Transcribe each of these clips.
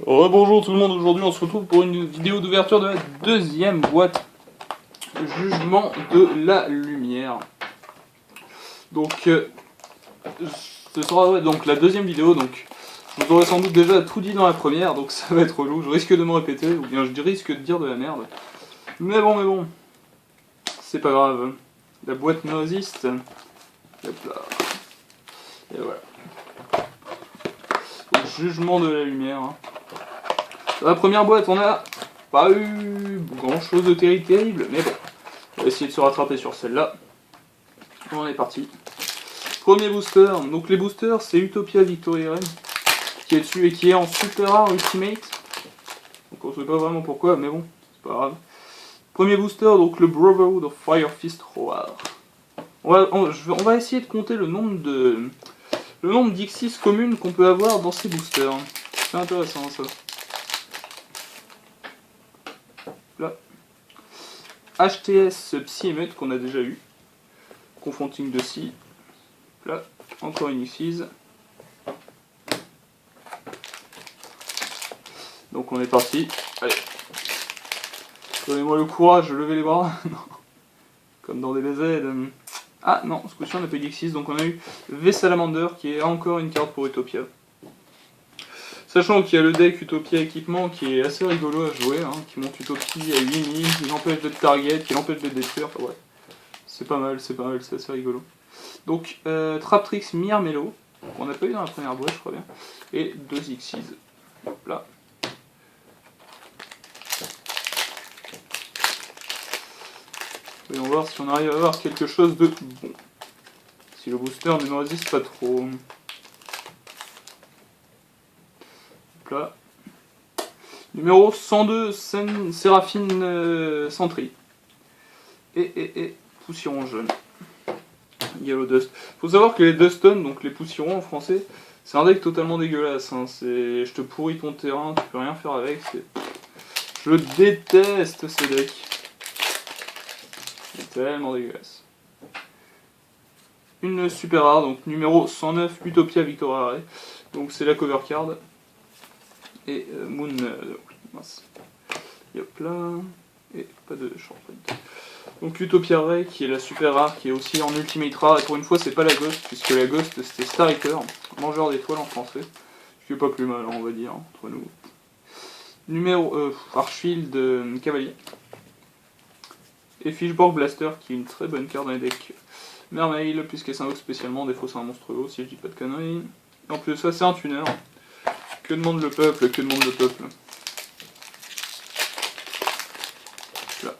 Bonjour tout le monde, aujourd'hui on se retrouve pour une vidéo d'ouverture de la deuxième boîte Jugement de la Lumière. Donc ce sera donc la deuxième vidéo, donc je vous aurais sans doute déjà tout dit dans la première, donc ça va être relou, je risque de me répéter, ou bien je risque de dire de la merde. Mais bon, c'est pas grave. La boîte me résiste. Hop là. Et voilà. Donc, Jugement de la Lumière. Dans la première boîte, on n'a pas eu grand chose de terrible, mais bon, on va essayer de se rattraper sur celle-là. On est parti. Premier booster, donc les boosters, c'est Utopia Victory Red, qui est dessus et qui est en super rare ultimate. Donc on ne sait pas vraiment pourquoi, mais bon, c'est pas grave. Premier booster, donc le Brotherhood of Fire Fist Roar. On va essayer de compter le nombre d'Ixis communes qu'on peut avoir dans ces boosters. C'est intéressant ça. Là. HTS Psy-Emet qu'on a déjà eu. Confronting de Psy. Là, encore une Xyz. Donc on est parti. Allez. Donnez-moi le courage de lever les bras. Comme dans des BZ. Ah non, ce coup-ci on n'a pas eu d'Xyz, donc on a eu V-Salamander qui est encore une carte pour Utopia. Sachant qu'il y a le deck Utopia équipement qui est assez rigolo à jouer, hein, qui monte Utopie à 8 lignes, qui l'empêche d'être target, qui l'empêche d'être détruire, enfin ouais. C'est pas mal, c'est assez rigolo. Donc Traptrix Mirmelo, qu'on n'a pas eu dans la première boîte je crois bien, et 2 Xyz. Hop là. Voyons voir si on arrive à avoir quelque chose de bon. Si le booster ne me résiste pas trop. Là. Numéro 102, Séraphine Sentry. Et Poussiron jaune. Yellow Dust. Faut savoir que les Duston, donc les poussirons en français, c'est un deck totalement dégueulasse. Hein. Je te pourris ton terrain, tu peux rien faire avec. Je déteste ces decks. C'est tellement dégueulasse. Une super rare, donc numéro 109, Utopia Victoria. Donc c'est la cover card. Et Moon. Mince. Hop là. Et pas de shortprint. Donc Utopia Ray qui est la super rare, qui est aussi en ultimate rare. Et pour une fois, c'est pas la Ghost, puisque la Ghost c'était Star Eater, mangeur d'étoiles en français. Ce qui est pas plus mal, on va dire, entre nous. Numéro Archfield Cavalier. Et Fishborg Blaster qui est une très bonne carte dans les decks Mermail, puisqu'elle s'invoque spécialement, des fois c'est un monstre haut, si je dis pas de conneries. Et en plus ça c'est un tuner. Que demande le peuple, que demande le peuple. Là.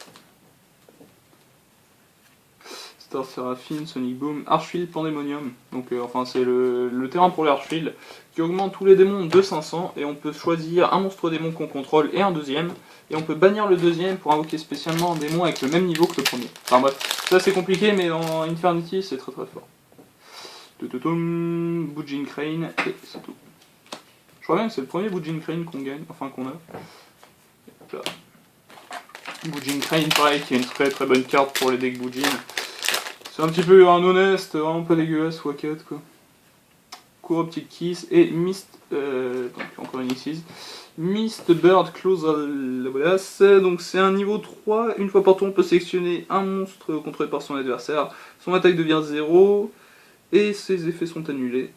Star Seraphine, Sonic Boom, Archfield Pandemonium. Donc enfin c'est le terrain pour l'Archfield qui augmente tous les démons de 500 et on peut choisir un monstre démon qu'on contrôle et un deuxième. Et on peut bannir le deuxième pour invoquer spécialement un démon avec le même niveau que le premier. Enfin bref, ça c'est compliqué mais dans Infernity c'est très fort. Bujin Crane et c'est tout. Je crois bien que c'est le premier Bujin Crane qu'on gagne, enfin qu'on a. Là. Bujin Crane pareil qui est une très bonne carte pour les decks Bujin. C'est un petit peu un honnête, vraiment pas dégueulasse, x4 quoi. Corrupted Kiss et Mist, donc encore une Xyz. Mist Bird Close la bodasse. Donc c'est un niveau 3, une fois par tour on peut sélectionner un monstre contrôlé par son adversaire. Son attaque devient 0 et ses effets sont annulés.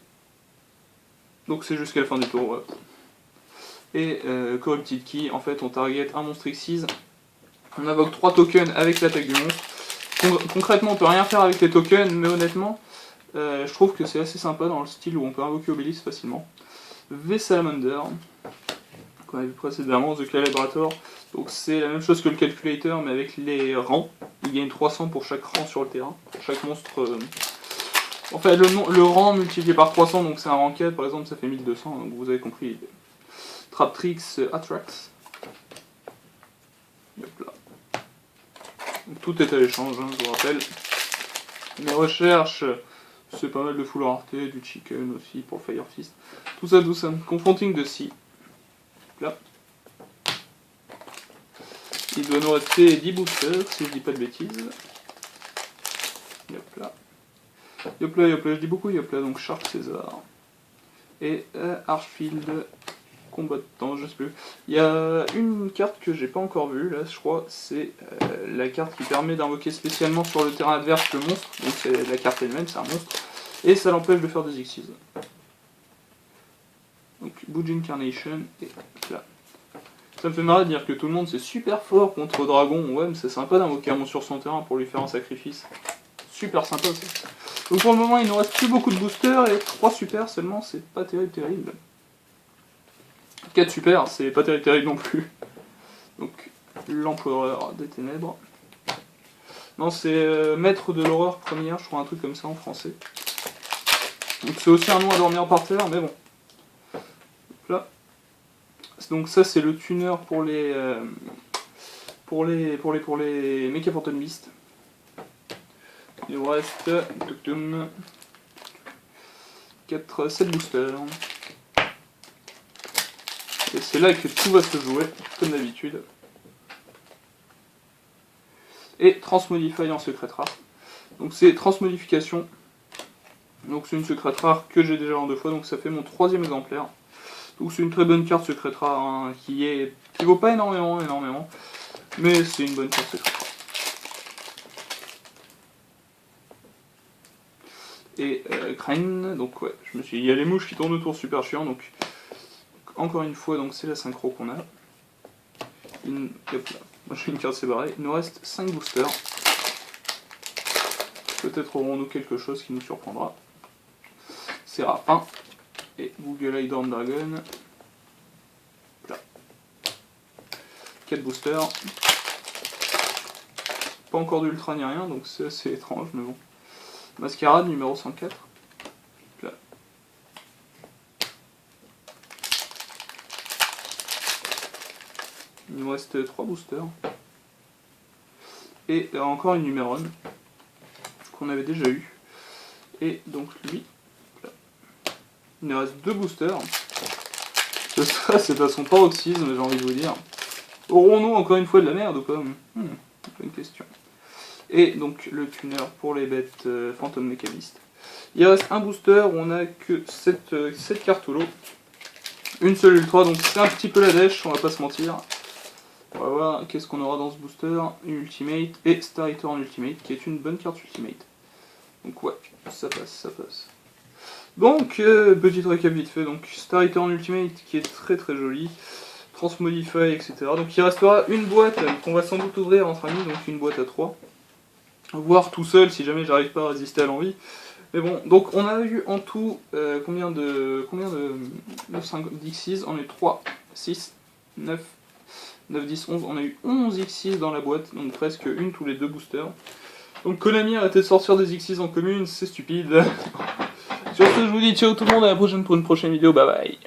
Donc c'est jusqu'à la fin du tour. Ouais. Et Corrupted Key, en fait on target un monstre Xyz. On invoque 3 tokens avec l'attaque du monstre. Concrètement on peut rien faire avec les tokens, mais honnêtement je trouve que c'est assez sympa dans le style où on peut invoquer Obélisque facilement. V-Salamander, qu'on a vu précédemment, The Calibrator. Donc c'est la même chose que le Calculator mais avec les rangs. Il gagne 300 pour chaque rang sur le terrain. Pour chaque monstre. Enfin le rang multiplié par 300, donc c'est un rang 4 par exemple, ça fait 1200, donc vous avez compris l'idée. Traptrix Atrax. Hop là. Donc, tout est à l'échange, hein, je vous rappelle. Mes recherches, c'est pas mal de full rareté, du chicken aussi pour le Fire Fist. Tout ça. Confronting de Psy. Là. Il doit nous rester 10 boosters, si je dis pas de bêtises. Hop là. Je dis beaucoup hop là, donc Shark César. Et Archfield combattant, je sais plus. Il y a une carte que j'ai pas encore vue, là, je crois, c'est la carte qui permet d'invoquer spécialement sur le terrain adverse le monstre, donc c'est la carte elle-même, c'est un monstre, et ça l'empêche de faire des Xyz. Donc, Bujin Carnation, et là. Ça me fait marrer de dire que tout le monde c'est super fort contre Dragon, ouais, mais c'est sympa d'invoquer un monstre sur son terrain pour lui faire un sacrifice. Super sympa ça. Donc pour le moment, il nous reste plus beaucoup de boosters, et 3 super seulement, c'est pas terrible. 4 super, c'est pas terrible non plus. Donc, l'Empereur des Ténèbres. Non, c'est Maître de l'Horreur première, je crois un truc comme ça en français. Donc c'est aussi un nom à dormir par terre, mais bon. Là. Donc ça c'est le tuner pour les Mecha Phantom Beast. Il nous reste 7 boosters. Et c'est là que tout va se jouer, comme d'habitude. Et Transmodify en secret rare. Donc c'est Transmodification. Donc c'est une secret rare que j'ai déjà en 2 fois, donc ça fait mon 3e exemplaire. Donc c'est une très bonne carte secret rare, hein, qui vaut pas énormément, mais c'est une bonne carte secret rare. Et Crane, donc ouais, il y a les mouches qui tournent autour, super chiant, donc encore une fois, donc c'est la synchro qu'on a. Hop là, moi j'ai une carte séparée, il nous reste 5 boosters. Peut-être aurons-nous quelque chose qui nous surprendra. Séraphin et Google Eye Dorm Dragon. Là. 4 boosters. Pas encore d'ultra ni rien, donc c'est assez étrange, mais bon. Mascarade numéro 104. Là. Il nous reste 3 boosters. Et encore une Numéron qu'on avait déjà eu. Et donc lui, là. Il nous reste 2 boosters. Ça c'est pas son paroxysme, j'ai envie de vous dire. Aurons-nous encore une fois de la merde ou pas? Bonne question. Et donc le tuner pour les bêtes Phantom Mecha Beast. Il reste un booster où on a que 7 cartes au lot. Une seule ultra, donc c'est un petit peu la dèche, on va pas se mentir. On va voir qu'est-ce qu'on aura dans ce booster. Une Ultimate et Star Eater en Ultimate, qui est une bonne carte Ultimate. Donc ouais, ça passe. Donc, petite récap vite fait, donc Star Eater en Ultimate qui est très jolie. Transmodify, etc. Donc il restera une boîte qu'on va sans doute ouvrir entre amis, donc une boîte à 3. Voire tout seul si jamais j'arrive pas à résister à l'envie. Mais bon, donc on a eu en tout combien de 5 Xyz, on a eu 3, 6, 9, 10, 11, on a eu 11 Xyz dans la boîte, donc presque une tous les 2 boosters. Donc Konami a arrêté de sortir des Xyz en commune, c'est stupide. Sur ce, je vous dis ciao tout le monde, à la prochaine pour une prochaine vidéo, bye bye.